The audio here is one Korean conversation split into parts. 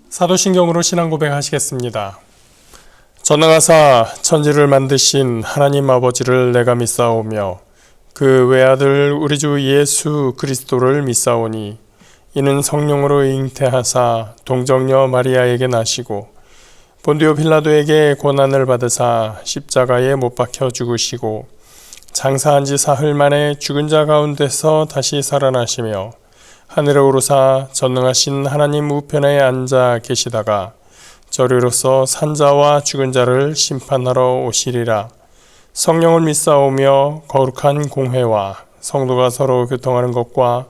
사도신경으로 신앙 고백하시겠습니다. 전능하사 천지를 만드신 하나님 아버지를 내가 믿사오며 그 외아들 우리 주 예수 그리스도를 믿사오니 이는 성령으로 잉태하사 동정녀 마리아에게 나시고 본디오 빌라도에게 고난을 받으사 십자가에 못 박혀 죽으시고 장사한 지 사흘 만에 죽은 자 가운데서 다시 살아나시며 하늘에 오르사 전능하신 하나님 우편에 앉아 계시다가 저리로서 산자와 죽은 자를 심판하러 오시리라. 성령을 믿사오며 거룩한 공회와 성도가 서로 교통하는 것과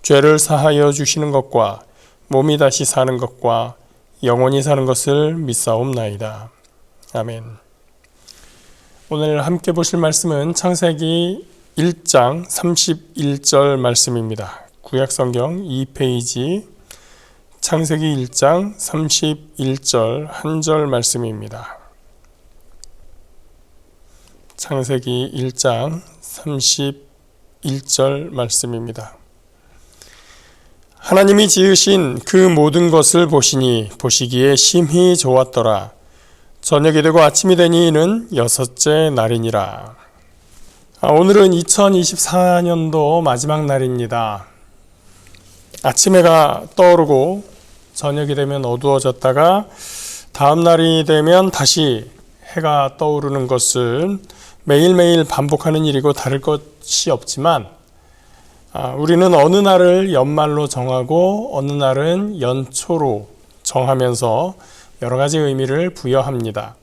죄를 사하여 주시는 것과 몸이 다시 사는 것과 영원히 사는 것을 믿사옵나이다. 아멘. 오늘 함께 보실 말씀은 창세기 1장 31절 말씀입니다. 구약성경 2페이지 창세기 1장 31절 한 절 말씀입니다. 창세기 1장 31절 말씀입니다. 하나님이 지으신 그 모든 것을 보시니 보시기에 심히 좋았더라. 저녁이 되고 아침이 되니 이는 여섯째 날이니라. 오늘은 2024년도 마지막 날입니다. 아침 해가 떠오르고 저녁이 되면 어두워졌다가 다음 날이 되면 다시 해가 떠오르는 것은 매일매일 반복하는 일이고 다를 것이 없지만 우리는 어느 날을 연말로 정하고 어느 날은 연초로 정하면서 여러 가지 의미를 부여합니다.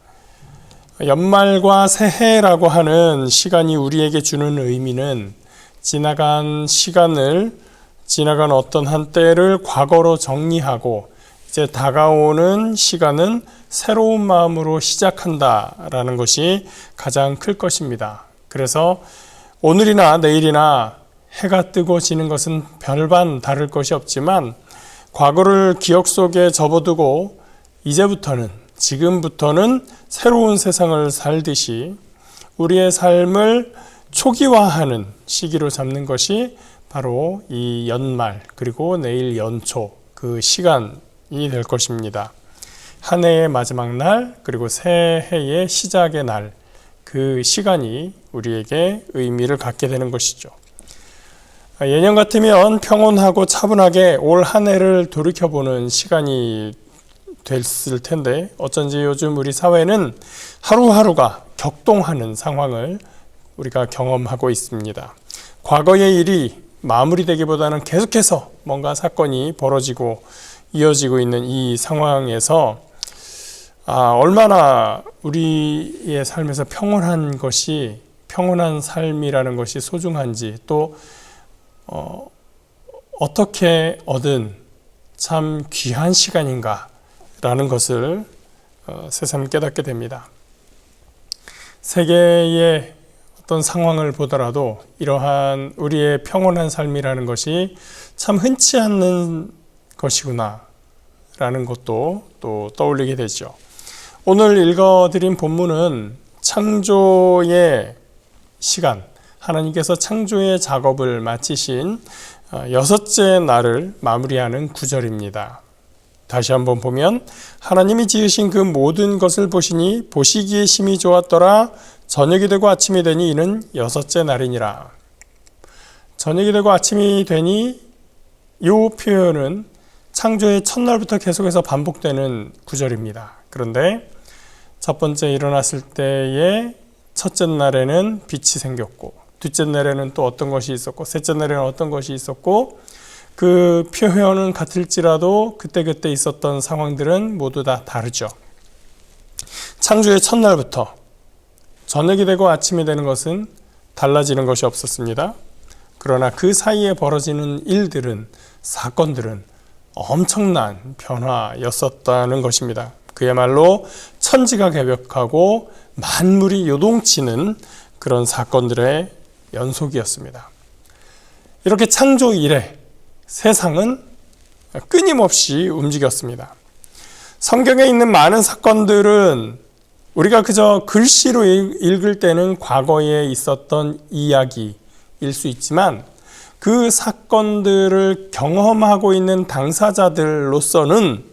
연말과 새해라고 하는 시간이 우리에게 주는 의미는 지나간 어떤 한때를 과거로 정리하고 이제 다가오는 시간은 새로운 마음으로 시작한다라는 것이 가장 클 것입니다. 그래서 오늘이나 내일이나 해가 뜨고 지는 것은 별반 다를 것이 없지만 과거를 기억 속에 접어두고 지금부터는 새로운 세상을 살듯이 우리의 삶을 초기화하는 시기로 잡는 것이 바로 이 연말 그리고 내일 연초 그 시간이 될 것입니다. 한 해의 마지막 날 그리고 새해의 시작의 날 그 시간이 우리에게 의미를 갖게 되는 것이죠. 예년 같으면 평온하고 차분하게 올 한 해를 돌이켜보는 시간이 됐을 텐데 어쩐지 요즘 우리 사회는 하루하루가 격동하는 상황을 우리가 경험하고 있습니다. 과거의 일이 마무리되기보다는 계속해서 뭔가 사건이 벌어지고 이어지고 있는 이 상황에서 얼마나 우리의 삶에서 평온한 삶이라는 것이 소중한지 또 어떻게 얻은 참 귀한 시간인가 라는 것을 새삼 깨닫게 됩니다. 세계의 어떤 상황을 보더라도 이러한 우리의 평온한 삶이라는 것이 참 흔치 않는 것이구나 라는 것도 또 떠올리게 되죠. 오늘 읽어드린 본문은 창조의 시간, 하나님께서 창조의 작업을 마치신 여섯째 날을 마무리하는 구절입니다. 다시 한번 보면 하나님이 지으신 그 모든 것을 보시니 보시기에 심히 좋았더라. 저녁이 되고 아침이 되니 이는 여섯째 날이니라. 저녁이 되고 아침이 되니 이 표현은 창조의 첫날부터 계속해서 반복되는 구절입니다. 그런데 첫 번째 일어났을 때의 첫째 날에는 빛이 생겼고 둘째 날에는 또 어떤 것이 있었고 셋째 날에는 어떤 것이 있었고 그 표현은 같을지라도 그때그때 있었던 상황들은 모두 다 다르죠. 창조의 첫날부터 저녁이 되고 아침이 되는 것은 달라지는 것이 없었습니다. 그러나 그 사이에 벌어지는 일들은 사건들은 엄청난 변화였었다는 것입니다. 그야말로 천지가 개벽하고 만물이 요동치는 그런 사건들의 연속이었습니다. 이렇게 창조 이래 세상은 끊임없이 움직였습니다. 성경에 있는 많은 사건들은 우리가 그저 글씨로 읽을 때는 과거에 있었던 이야기일 수 있지만 그 사건들을 경험하고 있는 당사자들로서는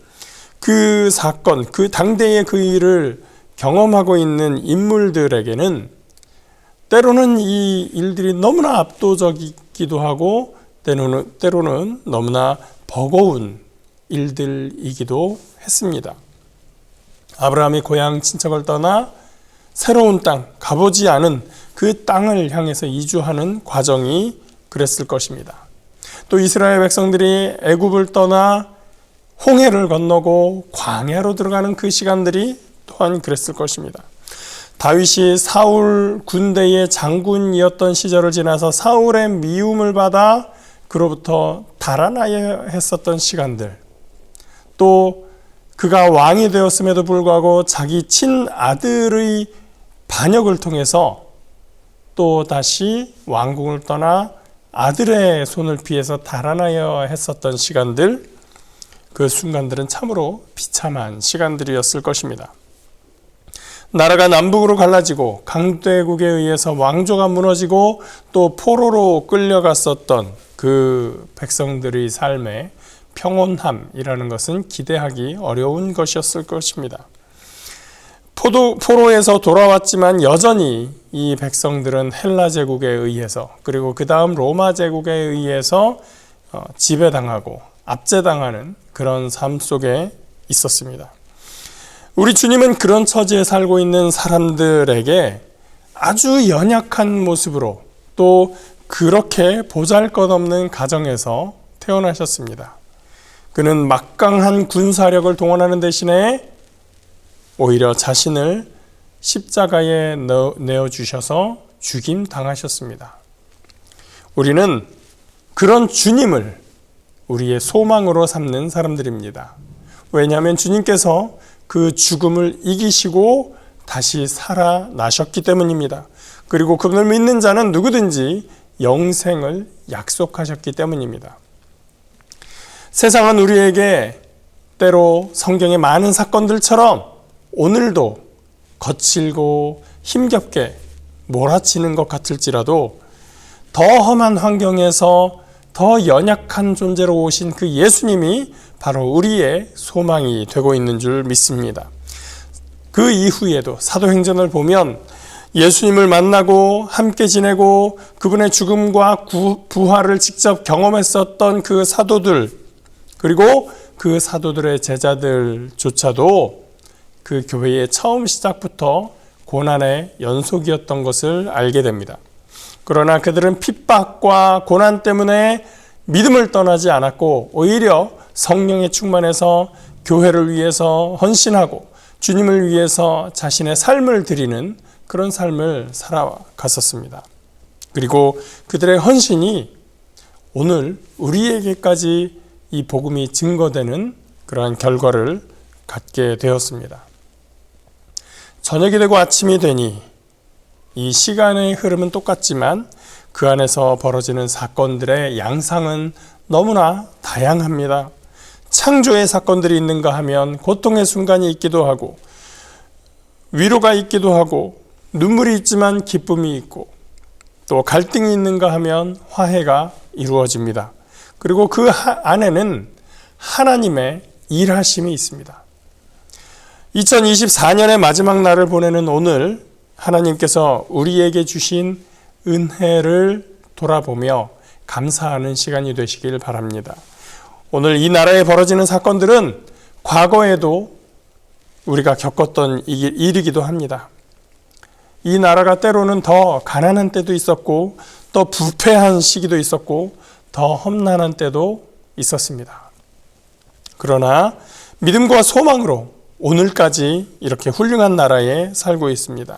그 사건, 그 당대의 그 일을 경험하고 있는 인물들에게는 때로는 이 일들이 너무나 압도적이기도 하고 때로는 너무나 버거운 일들이기도 했습니다. 아브라함이 고향 친척을 떠나 새로운 땅, 가보지 않은 그 땅을 향해서 이주하는 과정이 그랬을 것입니다. 또 이스라엘 백성들이 애굽을 떠나 홍해를 건너고 광야로 들어가는 그 시간들이 또한 그랬을 것입니다. 다윗이 사울 군대의 장군이었던 시절을 지나서 사울의 미움을 받아 그로부터 달아나야 했었던 시간들, 또 그가 왕이 되었음에도 불구하고 자기 친아들의 반역을 통해서 또 다시 왕궁을 떠나 아들의 손을 피해서 달아나야 했었던 시간들, 그 순간들은 참으로 비참한 시간들이었을 것입니다. 나라가 남북으로 갈라지고 강대국에 의해서 왕조가 무너지고 또 포로로 끌려갔었던 그 백성들의 삶에 평온함이라는 것은 기대하기 어려운 것이었을 것입니다. 포로에서 돌아왔지만 여전히 이 백성들은 헬라 제국에 의해서 그리고 그 다음 로마 제국에 의해서 지배당하고 압제당하는 그런 삶 속에 있었습니다. 우리 주님은 그런 처지에 살고 있는 사람들에게 아주 연약한 모습으로 또 그렇게 보잘것없는 가정에서 태어나셨습니다. 그는 막강한 군사력을 동원하는 대신에 오히려 자신을 십자가에 내어주셔서 죽임 당하셨습니다. 우리는 그런 주님을 우리의 소망으로 삼는 사람들입니다. 왜냐하면 주님께서 그 죽음을 이기시고 다시 살아나셨기 때문입니다. 그리고 그분을 믿는 자는 누구든지 영생을 약속하셨기 때문입니다. 세상은 우리에게 때로 성경의 많은 사건들처럼 오늘도 거칠고 힘겹게 몰아치는 것 같을지라도 더 험한 환경에서 더 연약한 존재로 오신 그 예수님이 바로 우리의 소망이 되고 있는 줄 믿습니다. 그 이후에도 사도행전을 보면 예수님을 만나고 함께 지내고 그분의 죽음과 부활을 직접 경험했었던 그 사도들, 그리고 그 사도들의 제자들조차도 그 교회의 처음 시작부터 고난의 연속이었던 것을 알게 됩니다. 그러나 그들은 핍박과 고난 때문에 믿음을 떠나지 않았고 오히려 성령에 충만해서 교회를 위해서 헌신하고 주님을 위해서 자신의 삶을 드리는 그런 삶을 살아갔었습니다. 그리고 그들의 헌신이 오늘 우리에게까지 이 복음이 증거되는 그러한 결과를 갖게 되었습니다. 저녁이 되고 아침이 되니 이 시간의 흐름은 똑같지만 그 안에서 벌어지는 사건들의 양상은 너무나 다양합니다. 창조의 사건들이 있는가 하면 고통의 순간이 있기도 하고 위로가 있기도 하고 눈물이 있지만 기쁨이 있고 또 갈등이 있는가 하면 화해가 이루어집니다. 그리고 그 안에는 하나님의 일하심이 있습니다. 2024년의 마지막 날을 보내는 오늘 하나님께서 우리에게 주신 은혜를 돌아보며 감사하는 시간이 되시길 바랍니다. 오늘 이 나라에 벌어지는 사건들은 과거에도 우리가 겪었던 일이기도 합니다. 이 나라가 때로는 더 가난한 때도 있었고 또 부패한 시기도 있었고 더 험난한 때도 있었습니다. 그러나 믿음과 소망으로 오늘까지 이렇게 훌륭한 나라에 살고 있습니다.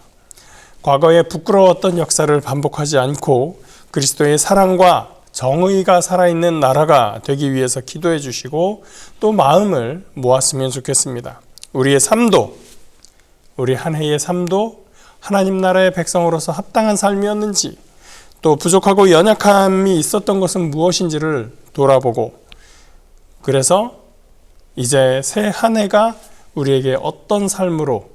과거에 부끄러웠던 역사를 반복하지 않고 그리스도의 사랑과 정의가 살아있는 나라가 되기 위해서 기도해 주시고 또 마음을 모았으면 좋겠습니다. 우리의 삶도, 우리 한 해의 삶도 하나님 나라의 백성으로서 합당한 삶이었는지 또 부족하고 연약함이 있었던 것은 무엇인지를 돌아보고 그래서 이제 새 한 해가 우리에게 어떤 삶으로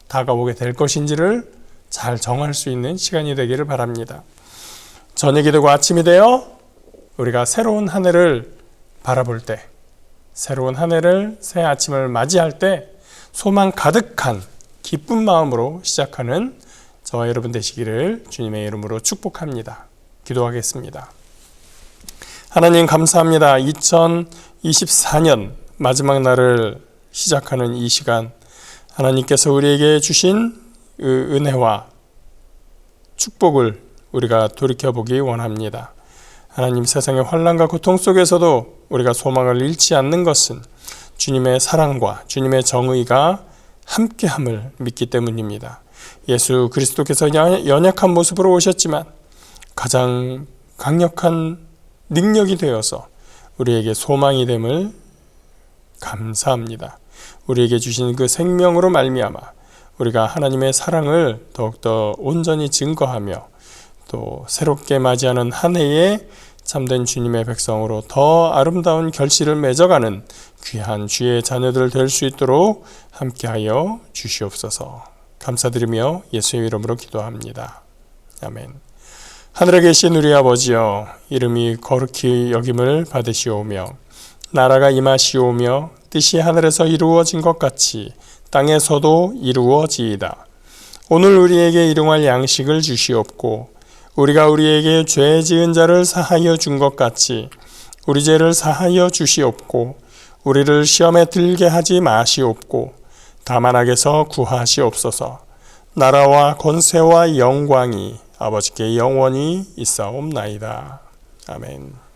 다가오게 될 것인지를 잘 정할 수 있는 시간이 되기를 바랍니다. 저녁이 되고 아침이 되어 우리가 새로운 한 해를 바라볼 때, 새로운 한 해를 새 아침을 맞이할 때 소망 가득한 기쁜 마음으로 시작하는 저와 여러분 되시기를 주님의 이름으로 축복합니다. 기도하겠습니다. 하나님 감사합니다. 2024년 마지막 날을 시작하는 이 시간, 하나님께서 우리에게 주신 은혜와 축복을 우리가 돌이켜보기 원합니다. 하나님, 세상의 환난과 고통 속에서도 우리가 소망을 잃지 않는 것은 주님의 사랑과 주님의 정의가 함께함을 믿기 때문입니다. 예수 그리스도께서 연약한 모습으로 오셨지만 가장 강력한 능력이 되어서 우리에게 소망이 됨을 감사합니다. 우리에게 주신 그 생명으로 말미암아 우리가 하나님의 사랑을 더욱더 온전히 증거하며 또 새롭게 맞이하는 한 해에 참된 주님의 백성으로 더 아름다운 결실을 맺어가는 귀한 주의 자녀들 될 수 있도록 함께하여 주시옵소서. 감사드리며 예수의 이름으로 기도합니다. 아멘. 하늘에 계신 우리 아버지여, 이름이 거룩히 여김을 받으시오며 나라가 임하시오며 뜻이 하늘에서 이루어진 것 같이 땅에서도 이루어지이다. 오늘 우리에게 일용할 양식을 주시옵고 우리가 우리에게 죄 지은 자를 사하여 준 것 같이 우리 죄를 사하여 주시옵고 우리를 시험에 들게 하지 마시옵고 다만 악에서 구하시옵소서. 나라와 권세와 영광이 아버지께 영원히 있사옵나이다. 아멘.